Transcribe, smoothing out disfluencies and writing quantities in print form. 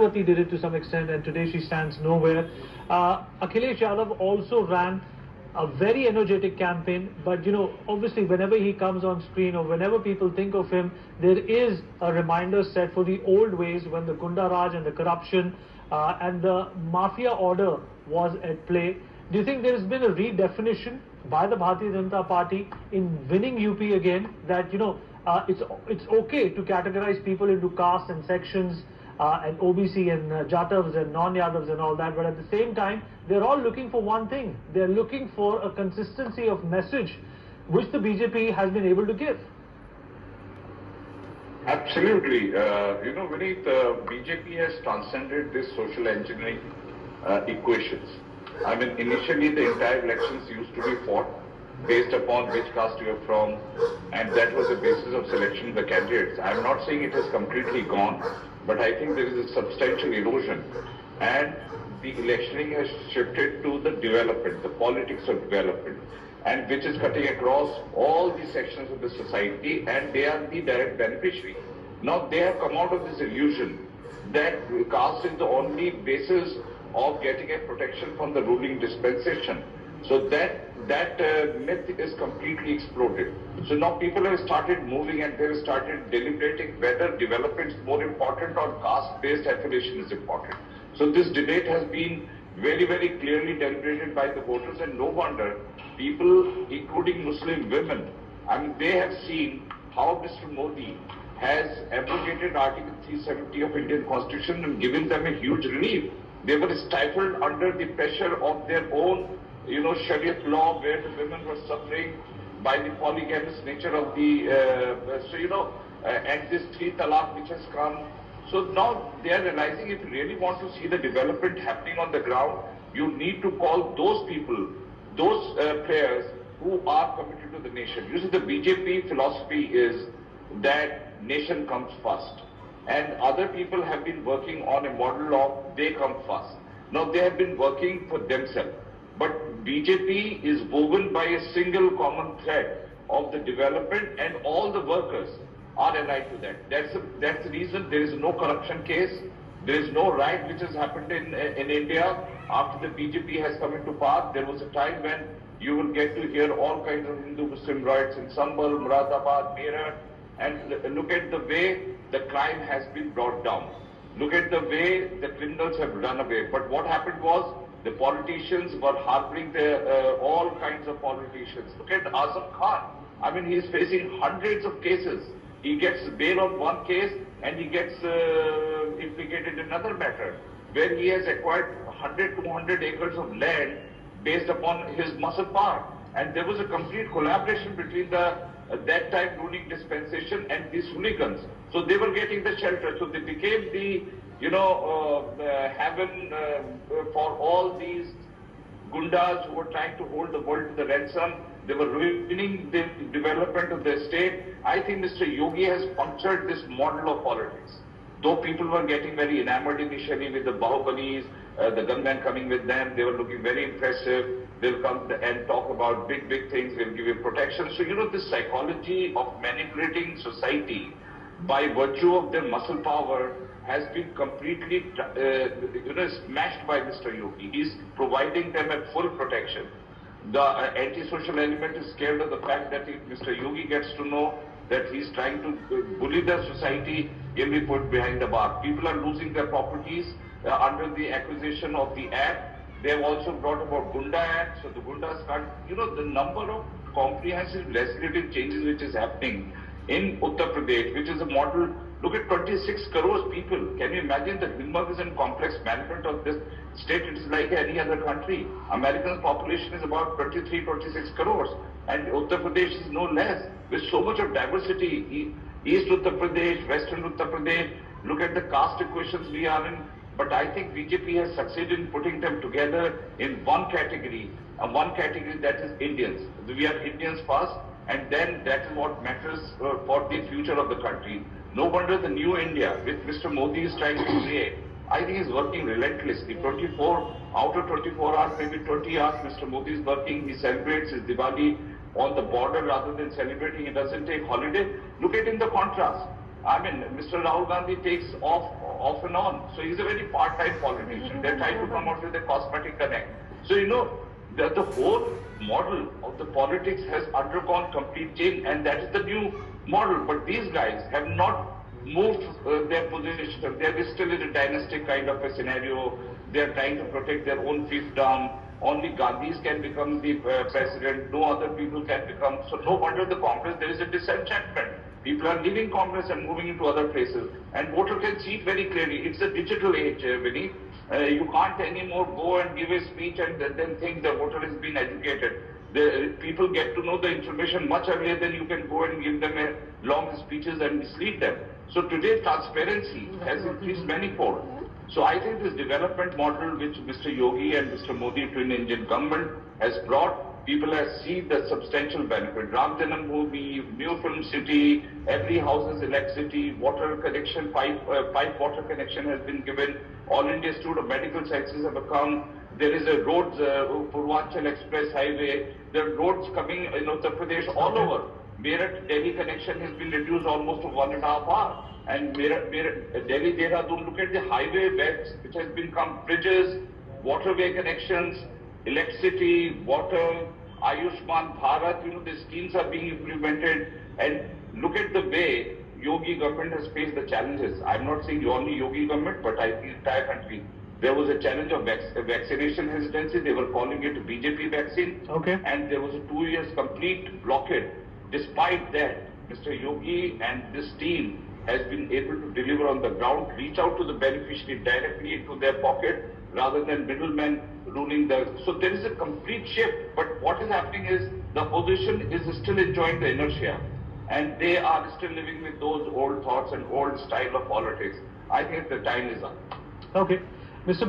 Mayawati did it to some extent, and today she stands nowhere. Akhilesh Yadav also ran a very energetic campaign, but you know, obviously whenever he comes on screen or whenever people think of him, there is a reminder set for the old ways when the Gunda Raj and the corruption and the mafia order was at play. Do you think there has been a redefinition by the Bharatiya Janata Party in winning UP again, that you know it's okay to categorize people into castes and sections and OBC and Jatavs and non-Yadavs and all that, but at the same time they're all looking for one thing. They're looking for a consistency of message which the BJP has been able to give. Absolutely. You know, Vineet, BJP has transcended this social engineering equations. I mean, initially the entire elections used to be fought based upon which caste you are from, and that was the basis of selection of the candidates. I'm not saying it has completely gone, but I think there is a substantial erosion, and the electioning has shifted to the development, the politics of development, and which is cutting across all the sections of the society, and they are the direct beneficiary. Now they have come out of this illusion that caste is the only basis of getting a protection from the ruling dispensation. So that myth is completely exploded. So now people have started moving and they have started deliberating whether development is more important or caste-based affiliation is important. So this debate has been very, very clearly deliberated by the voters, and no wonder people, including Muslim women, I mean, they have seen how Mr. Modi has abrogated Article 370 of Indian Constitution and given them a huge relief. They were stifled under the pressure of their own, you know, Shariat law, where the women were suffering by the polygamous nature of the, and this 3 talaq which has come. So now they are realizing if you really want to see the development happening on the ground, you need to call those people, those players who are committed to the nation. You see, the BJP philosophy is that nation comes first, and other people have been working on a model of they come first. Now they have been working for themselves. But BJP is woven by a single common thread of the development, and all the workers are allied to that. That's the reason there is no corruption case. There is no riot which has happened in India after the BJP has come into power. There was a time when you will get to hear all kinds of Hindu-Muslim riots in Sambal, Muradabad, Meerut, and look at the way the crime has been brought down. Look at the way the criminals have run away. But what happened was, the politicians were harboring all kinds of politicians. Look at Azam Khan. I mean, he is facing hundreds of cases. He gets bail on one case and he gets implicated in another matter, where he has acquired 100, 200 acres of land based upon his muscle power. And there was a complete collaboration between the that time ruling dispensation and these hooligans. So they were getting the shelter. So they became the heaven for all these gundas who were trying to hold the world to the ransom. They were ruining the development of the state. I think Mr. Yogi has punctured this model of politics. Though people were getting very enamored initially with the Bahubalis, the gunmen coming with them, they were looking very impressive. They'll come and talk about big, big things, they'll give you protection. So, you know, this psychology of manipulating society by virtue of their muscle power has been completely smashed by Mr. Yogi. He's providing them a full protection. The anti-social element is scared of the fact that if Mr. Yogi gets to know that he's trying to bully the society, he'll be put behind the bar. People are losing their properties under the accusation of the act. They have also brought about Gunda Act, so the Gundas can't, you know, the number of comprehensive legislative changes which is happening in Uttar Pradesh, which is a model. Look at 26 crores people. Can you imagine the humongous and complex management of this state? It is like any other country. American population is about 23, 26 crores. And Uttar Pradesh is no less. With so much of diversity, East Uttar Pradesh, Western Uttar Pradesh, look at the caste equations we are in. But I think BJP has succeeded in putting them together in one category, and one category that is Indians. We are Indians first, and then that is what matters for the future of the country. No wonder the new India, which Mr. Modi is trying to create, I think is working relentlessly. 24 out of 24 hours, maybe 20 hours, Mr. Modi is working. He celebrates his Diwali on the border rather than celebrating. He doesn't take holiday. Look at in the contrast. I mean, Mr. Rahul Gandhi takes off off and on. So he's a very part-time politician. They're trying to come out with a cosmetic connect. So the whole model of the politics has undergone complete change, and that is the new model. But these guys have not moved their position. They're still in a dynastic kind of a scenario. They're trying to protect their own fiefdom. Only Gandhis can become the president. No other people can become. So no wonder the Congress, there is a disenchantment. People are leaving Congress and moving into other places. And voter can see it very clearly. It's a digital age, Vinny. You can't anymore go and give a speech and then think the voter has been educated. People get to know the information much earlier than you can go and give them long speeches and mislead them. So today transparency has increased manifold. So I think this development model which Mr. Yogi and Mr. Modi, twin engine government, has brought, people have seen the substantial benefit. Ram Janambhoomi, new film city, every house has electricity, water connection, pipe water connection has been given. All India Institute of Medical Sciences have come. There is a roads, Purvanchal Express Highway. There are roads coming in Uttar Pradesh all over. Meerut Delhi connection has been reduced almost to 1.5 hours. And Delhi Dehradun, look at the highway beds which has been come, bridges, waterway connections, electricity, water, Ayushman Bharat, the schemes are being implemented. And look at the way Yogi government has faced the challenges. I'm not saying only Yogi government, but I think the entire country. There was a challenge of vaccination hesitancy. They were calling it BJP vaccine. Okay. And there was a 2 years complete blockade. Despite that, Mr. Yogi and this team has been able to deliver on the ground, reach out to the beneficiary directly into their pocket rather than middlemen ruling the... So there is a complete shift. But what is happening is the opposition is still enjoying the inertia. And they are still living with those old thoughts and old style of politics. I think the time is up. Okay. Mr.